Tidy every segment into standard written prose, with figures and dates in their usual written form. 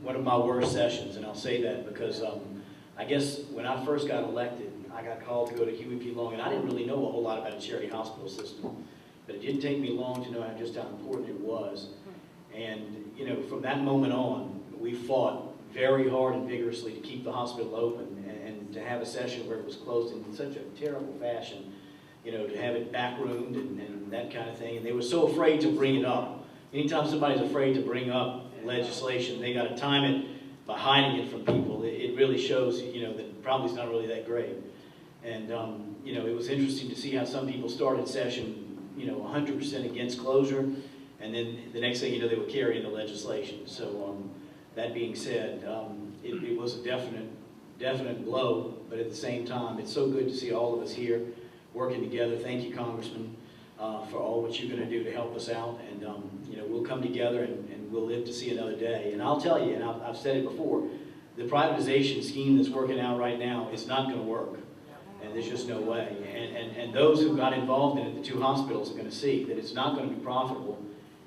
one of my worst sessions, and I'll say that because I guess when I first got elected, I got called to go to Huey P, and I didn't really know a whole lot about the charity hospital system, but it didn't take me long to know just how important it was. And you know, from that moment on, we fought very hard and vigorously to keep the hospital open and to have a session where it was closed in such a terrible fashion, you know, to have it backroomed and that kind of thing. And they were so afraid to bring it up. Anytime somebody's afraid to bring up legislation, they got to time it by hiding it from people. It really shows, you know, that probably it's not really that great. And, you know, it was interesting to see how some people started session, you know, 100% against closure, and then the next thing you know, they were carrying the legislation. So that being said, it was a definite blow, but at the same time, it's so good to see all of us here working together. Thank you, Congressman, for all what you're going to do to help us out, and you know, we'll come together and we'll live to see another day. And I'll tell you, and I've said it before, the privatization scheme that's working out right now is not going to work, and there's just no way. And those who got involved in it, the two hospitals, are going to see that it's not going to be profitable,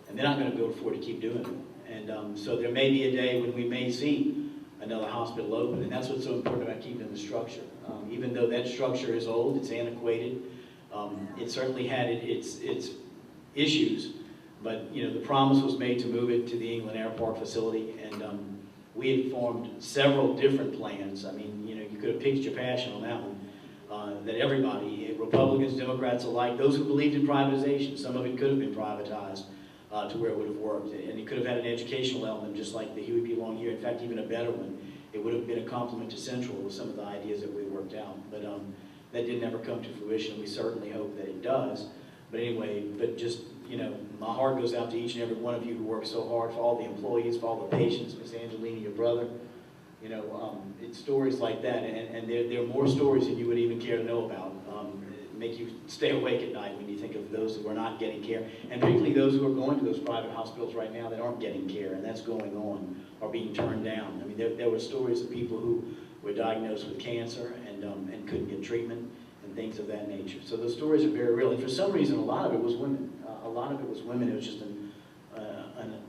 and they're not going to be able to afford to keep doing it. And so there may be a day when we may see another hospital open, and that's what's so important about keeping the structure. Even though that structure is old, it's antiquated, it certainly had its issues, but you know, the promise was made to move it to the England Air Park facility, and we had formed several different plans. I mean, you know, you could have picked your passion on that one. That everybody, Republicans, Democrats alike, those who believed in privatization, some of it could have been privatized to where it would have worked, and it could have had an educational element, just like the Huey P. Long here. In fact, even a better one. It would have been a compliment to Central with some of the ideas that we worked out, but that didn't ever come to fruition. We certainly hope that it does. But anyway, but just, you know, my heart goes out to each and every one of you who work so hard, for all the employees, for all the patients, Miss Angelina, your brother. You know, it's stories like that, and there are more stories than you would even care to know about. Make you stay awake at night when you think of those who are not getting care, and particularly those who are going to those private hospitals right now that aren't getting care, and that's going on, or being turned down. I mean, there were stories of people who were diagnosed with cancer and couldn't get treatment and things of that nature. So those stories are very real, and for some reason, a lot of it was women. A lot of it was women. It was just an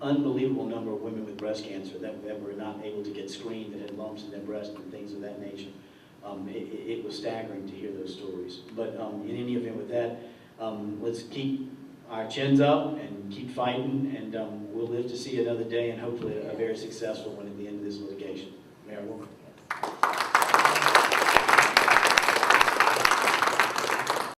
unbelievable number of women with breast cancer that were not able to get screened, that had lumps in their breast and things of that nature. It was staggering to hear those stories. But in any event with that, let's keep our chins up and keep fighting, and we'll live to see another day, and hopefully a very successful one at the end of this litigation. Mayor Walker.